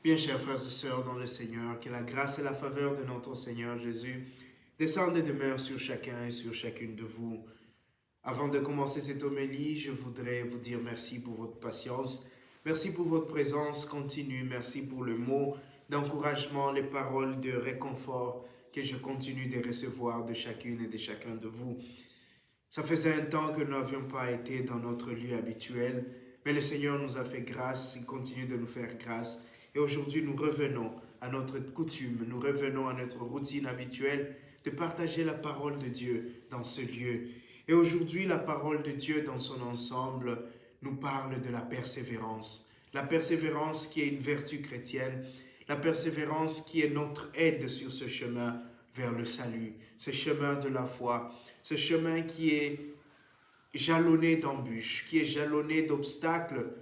Bien, chers frères et sœurs dans le Seigneur, que la grâce et la faveur de notre Seigneur Jésus descendent et demeurent sur chacun et sur chacune de vous. Avant de commencer cette homélie, je voudrais vous dire merci pour votre patience, merci pour votre présence continue, merci pour le mot d'encouragement, les paroles de réconfort que je continue de recevoir de chacune et de chacun de vous. Ça faisait un temps que nous n'avions pas été dans notre lieu habituel, mais le Seigneur nous a fait grâce, il continue de nous faire grâce. Et aujourd'hui, nous revenons à notre coutume, nous revenons à notre routine habituelle de partager la parole de Dieu dans ce lieu. Et aujourd'hui, la parole de Dieu dans son ensemble nous parle de la persévérance. La persévérance qui est une vertu chrétienne, la persévérance qui est notre aide sur ce chemin vers le salut, ce chemin de la foi, ce chemin qui est jalonné d'embûches, qui est jalonné d'obstacles,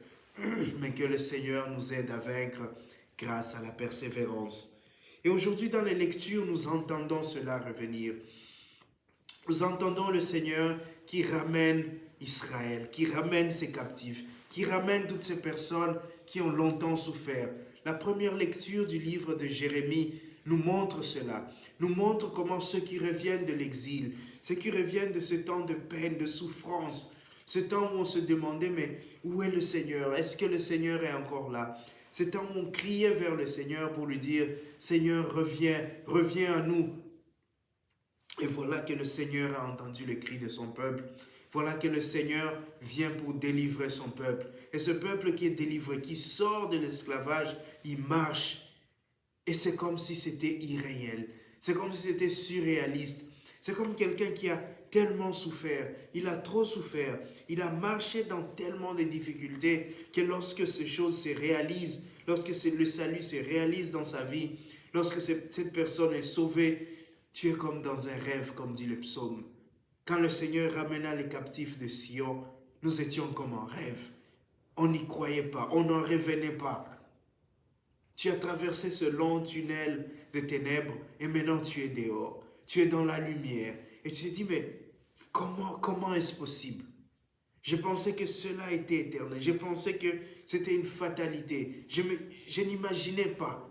mais que le Seigneur nous aide à vaincre grâce à la persévérance. Et aujourd'hui, dans les lectures, nous entendons cela revenir. Nous entendons le Seigneur qui ramène Israël, qui ramène ses captifs, qui ramène toutes ces personnes qui ont longtemps souffert. La première lecture du livre de Jérémie nous montre cela, nous montre comment ceux qui reviennent de l'exil, ceux qui reviennent de ce temps de peine, de souffrance, ce temps où on se demandait, mais où est le Seigneur? Est-ce que le Seigneur est encore là? Ce temps où on criait vers le Seigneur pour lui dire, Seigneur, reviens, reviens à nous. Et voilà que le Seigneur a entendu le cri de son peuple. Voilà que le Seigneur vient pour délivrer son peuple. Et ce peuple qui est délivré, qui sort de l'esclavage, il marche. Et c'est comme si c'était irréel. C'est comme si c'était surréaliste. C'est comme quelqu'un qui a tellement souffert. Il a trop souffert. Il a marché dans tellement de difficultés que lorsque ces choses se réalisent, lorsque le salut se réalise dans sa vie, lorsque cette personne est sauvée, tu es comme dans un rêve, comme dit le psaume. Quand le Seigneur ramena les captifs de Sion, nous étions comme en rêve. On n'y croyait pas, on n'en revenait pas. Tu as traversé ce long tunnel de ténèbres et maintenant tu es dehors. Tu es dans la lumière. Et tu te dis, mais comment est-ce possible? Je pensais que cela était éternel. Je pensais que c'était une fatalité. Je n'imaginais pas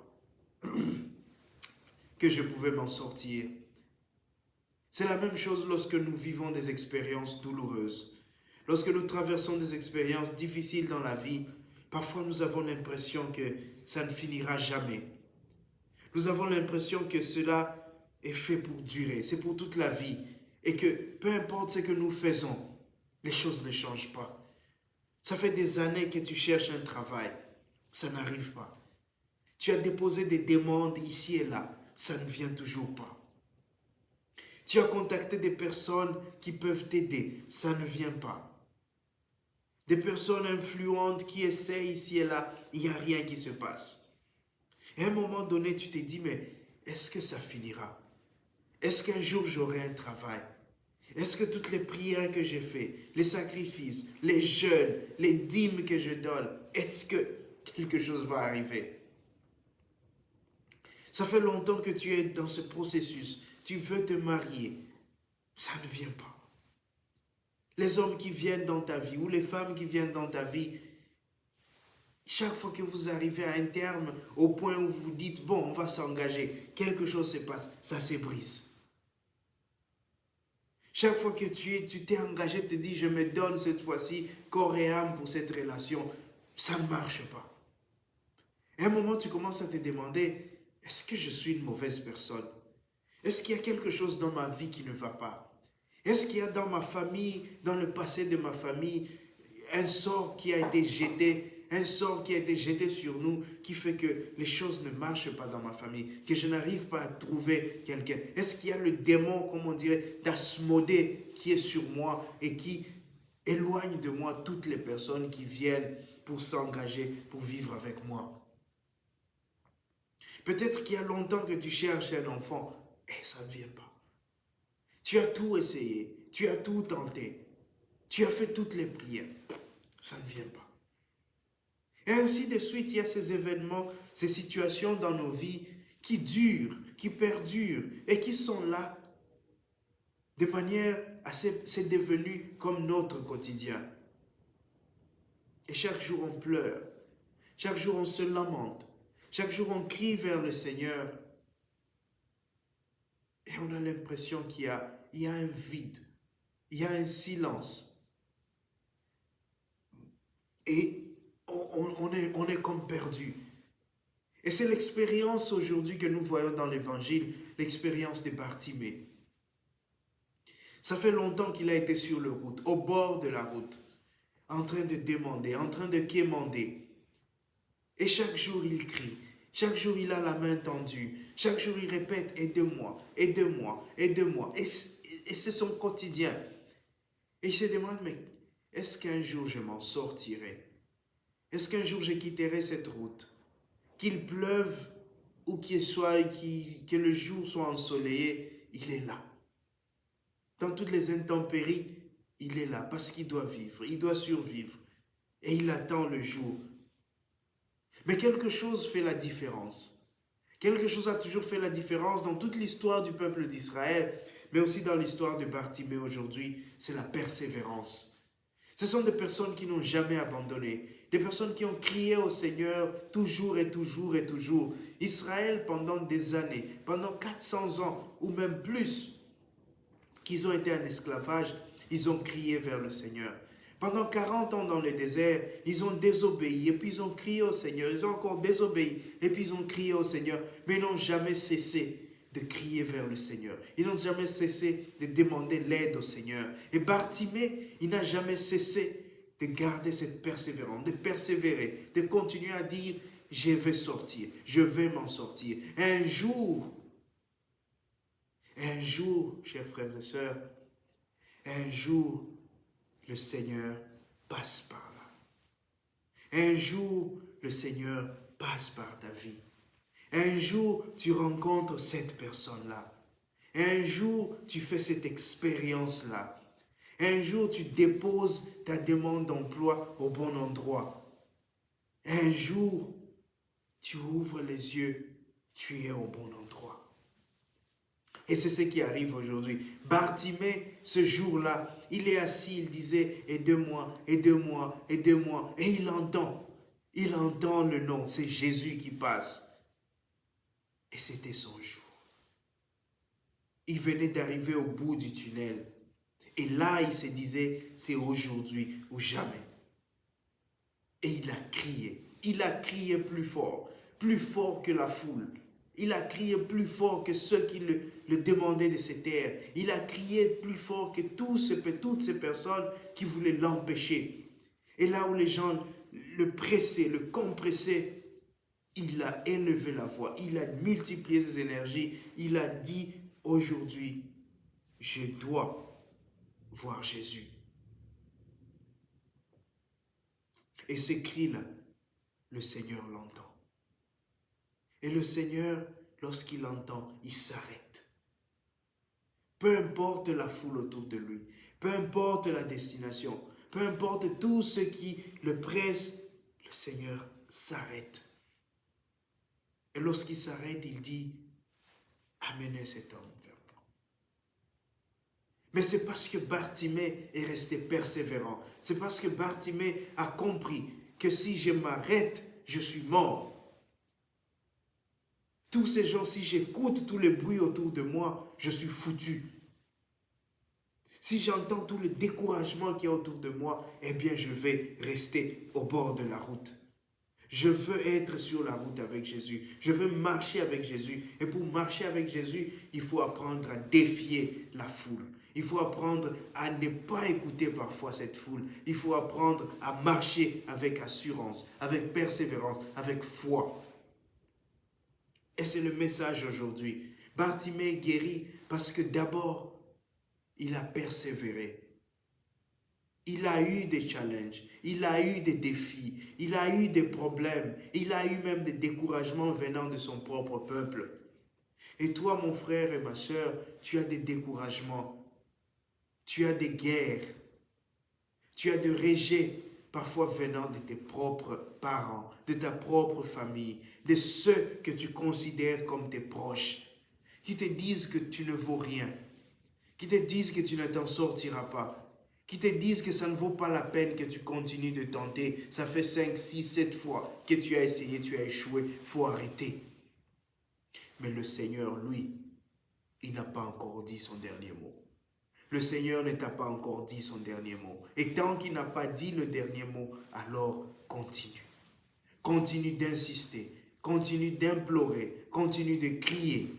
que je pouvais m'en sortir. C'est la même chose lorsque nous vivons des expériences douloureuses. Lorsque nous traversons des expériences difficiles dans la vie, parfois nous avons l'impression que ça ne finira jamais. Nous avons l'impression que cela est fait pour durer, c'est pour toute la vie. Et que peu importe ce que nous faisons, les choses ne changent pas. Ça fait des années que tu cherches un travail, ça n'arrive pas. Tu as déposé des demandes ici et là, ça ne vient toujours pas. Tu as contacté des personnes qui peuvent t'aider, ça ne vient pas. Des personnes influentes qui essayent ici et là, il n'y a rien qui se passe. Et à un moment donné, tu te dis, mais est-ce que ça finira? Est-ce qu'un jour j'aurai un travail? Est-ce que toutes les prières que j'ai faites, les sacrifices, les jeûnes, les dîmes que je donne, est-ce que quelque chose va arriver? Ça fait longtemps que tu es dans ce processus. Tu veux te marier. Ça ne vient pas. Les hommes qui viennent dans ta vie ou les femmes qui viennent dans ta vie, chaque fois que vous arrivez à un terme, au point où vous dites, bon, on va s'engager, quelque chose se passe, ça se brise. Chaque fois que tu t'es engagé, tu te dis, je me donne cette fois-ci corps et âme pour cette relation, ça ne marche pas. Et à un moment, tu commences à te demander, est-ce que je suis une mauvaise personne? Est-ce qu'il y a quelque chose dans ma vie qui ne va pas? Est-ce qu'il y a dans ma famille, dans le passé de ma famille, un sort qui a été jeté, un sort qui a été jeté sur nous, qui fait que les choses ne marchent pas dans ma famille, que je n'arrive pas à trouver quelqu'un? Est-ce qu'il y a le démon, comme on dirait, d'Asmodée qui est sur moi et qui éloigne de moi toutes les personnes qui viennent pour s'engager, pour vivre avec moi? Peut-être qu'il y a longtemps que tu cherches un enfant et ça ne vient pas. Tu as tout essayé, tu as tout tenté, tu as fait toutes les prières, ça ne vient pas. Et ainsi de suite, il y a ces événements, ces situations dans nos vies qui durent, qui perdurent et qui sont là de manière assez, c'est devenu comme notre quotidien. Et chaque jour on pleure, chaque jour on se lamente, Chaque jour, on crie vers le Seigneur et on a l'impression qu'il y a un vide, il y a un silence. Et on est comme perdu. Et c'est l'expérience aujourd'hui que nous voyons dans l'Évangile, l'expérience de Bartimée. Ça fait longtemps qu'il a été sur la route, au bord de la route, en train de demander, en train de quémander. Et chaque jour, il crie. Chaque jour, il a la main tendue. Chaque jour, il répète « aide-moi, aide-moi, aide-moi ». Et c'est son quotidien. Et il se demande « mais est-ce qu'un jour je m'en sortirai? Est-ce qu'un jour je quitterai cette route? Qu'il pleuve ou que le jour soit ensoleillé, il est là. Dans toutes les intempéries, il est là parce qu'il doit vivre, il doit survivre. Et il attend le jour. Mais quelque chose fait la différence. Quelque chose a toujours fait la différence dans toute l'histoire du peuple d'Israël, mais aussi dans l'histoire de Bartimée aujourd'hui, c'est la persévérance. Ce sont des personnes qui n'ont jamais abandonné, des personnes qui ont crié au Seigneur toujours et toujours et toujours. Israël, pendant des années, pendant 400 ans ou même plus, qu'ils ont été en esclavage, ils ont crié vers le Seigneur. Pendant 40 ans dans le désert, ils ont désobéi et puis ils ont crié au Seigneur. Ils ont encore désobéi et puis ils ont crié au Seigneur. Mais ils n'ont jamais cessé de crier vers le Seigneur. Ils n'ont jamais cessé de demander l'aide au Seigneur. Et Bartimée, il n'a jamais cessé de garder cette persévérance, de persévérer, de continuer à dire « je vais sortir, je vais m'en sortir ». Un jour, chers frères et sœurs, un jour, le Seigneur passe par là. Un jour, le Seigneur passe par ta vie. Un jour, tu rencontres cette personne-là. Un jour, tu fais cette expérience-là. Un jour, tu déposes ta demande d'emploi au bon endroit. Un jour, tu ouvres les yeux, tu es au bon endroit. Et c'est ce qui arrive aujourd'hui. Bartimée, ce jour-là, il est assis, il disait « aide-moi, aide-moi, aide-moi ». Et il entend le nom, c'est Jésus qui passe. Et c'était son jour. Il venait d'arriver au bout du tunnel. Et là, il se disait « c'est aujourd'hui ou jamais ». Et il a crié plus fort que la foule. Il a crié plus fort que ceux qui le demandaient de se taire. Il a crié plus fort que toutes ces personnes qui voulaient l'empêcher. Et là où les gens le pressaient, le compressaient, il a élevé la voix. Il a multiplié ses énergies. Il a dit aujourd'hui, je dois voir Jésus. Et ce cri-là, le Seigneur l'entend. Et le Seigneur, lorsqu'il entend, il s'arrête. Peu importe la foule autour de lui, peu importe la destination, peu importe tout ce qui le presse, le Seigneur s'arrête. Et lorsqu'il s'arrête, il dit, amenez cet homme vers moi. Mais c'est parce que Bartimée est resté persévérant. C'est parce que Bartimée a compris que si je m'arrête, je suis mort. Tous ces gens, si j'écoute tous les bruits autour de moi, je suis foutu. Si j'entends tout le découragement qui est autour de moi, eh bien je vais rester au bord de la route. Je veux être sur la route avec Jésus. Je veux marcher avec Jésus. Et pour marcher avec Jésus, il faut apprendre à défier la foule. Il faut apprendre à ne pas écouter parfois cette foule. Il faut apprendre à marcher avec assurance, avec persévérance, avec foi. Et c'est le message aujourd'hui. Bartimée est guéri parce que d'abord, il a persévéré. Il a eu des challenges, il a eu des défis, il a eu des problèmes, il a eu même des découragements venant de son propre peuple. Et toi, mon frère et ma sœur, tu as des découragements, tu as des guerres, tu as des rejets, parfois venant de tes propres parents, de ta propre famille, de ceux que tu considères comme tes proches, qui te disent que tu ne vaux rien, qui te disent que tu ne t'en sortiras pas. qui te disent que ça ne vaut pas la peine que tu continues de tenter. Ça fait 5, 6, 7 fois que tu as essayé, tu as échoué, il faut arrêter. Mais le Seigneur, lui, il n'a pas encore dit son dernier mot. Le Seigneur ne t'a pas encore dit son dernier mot. Et tant qu'il n'a pas dit le dernier mot, alors continue. Continue d'insister, continue d'implorer, continue de crier.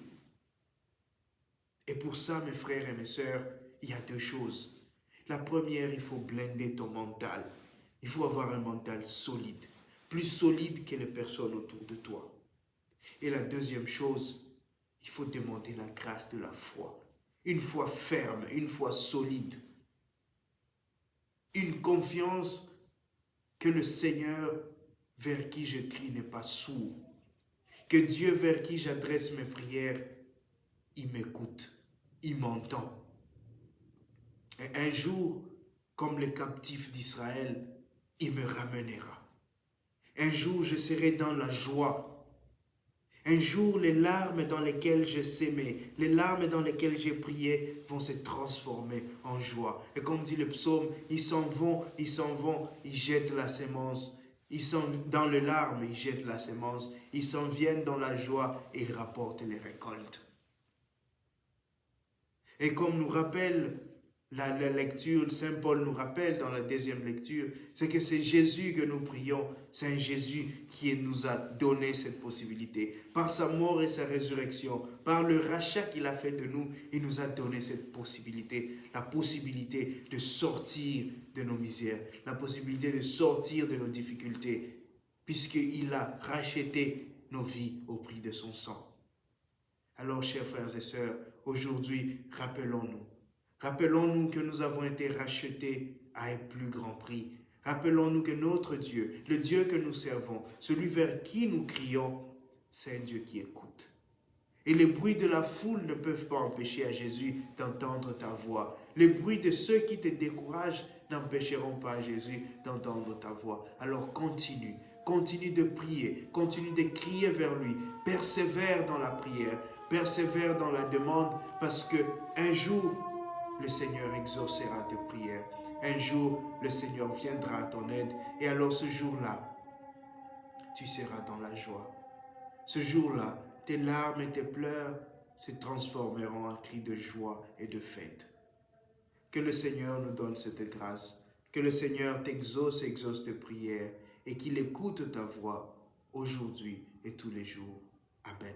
Et pour ça, mes frères et mes sœurs, il y a 2 choses. La première, il faut blinder ton mental. Il faut avoir un mental solide, plus solide que les personnes autour de toi. Et la deuxième chose, il faut demander la grâce de la foi. Une foi ferme, une foi solide. Une confiance que le Seigneur vers qui je crie n'est pas sourd. Que Dieu vers qui j'adresse mes prières, il m'écoute, il m'entend. Et un jour, comme les captifs d'Israël, il me ramènera. Un jour, je serai dans la joie. Un jour, les larmes dans lesquelles j'ai sémé, les larmes dans lesquelles j'ai prié vont se transformer en joie. Et comme dit le psaume, ils s'en vont, ils jettent la sémence. Ils sont dans les larmes, ils jettent la sémence. Ils s'en viennent dans la joie et ils rapportent les récoltes. Et comme nous rappelle la lecture, Saint Paul nous rappelle dans la deuxième lecture, c'est que c'est Jésus que nous prions, c'est un Jésus qui nous a donné cette possibilité. Par sa mort et sa résurrection, par le rachat qu'il a fait de nous, il nous a donné cette possibilité, la possibilité de sortir de nos misères, la possibilité de sortir de nos difficultés, puisqu'il a racheté nos vies au prix de son sang. Alors, chers frères et sœurs, aujourd'hui, rappelons-nous que nous avons été rachetés à un plus grand prix. Rappelons-nous que notre Dieu, le Dieu que nous servons, celui vers qui nous crions, c'est un Dieu qui écoute. Et les bruits de la foule ne peuvent pas empêcher à Jésus d'entendre ta voix. Les bruits de ceux qui te découragent n'empêcheront pas à Jésus d'entendre ta voix. Alors continue de prier, continue de crier vers lui, persévère dans la prière, persévère dans la demande, parce que un jour, le Seigneur exaucera tes prières. Un jour, le Seigneur viendra à ton aide. Et alors ce jour-là, tu seras dans la joie. Ce jour-là, tes larmes et tes pleurs se transformeront en cris de joie et de fête. Que le Seigneur nous donne cette grâce. Que le Seigneur exauce tes prières et qu'il écoute ta voix aujourd'hui et tous les jours. Amen.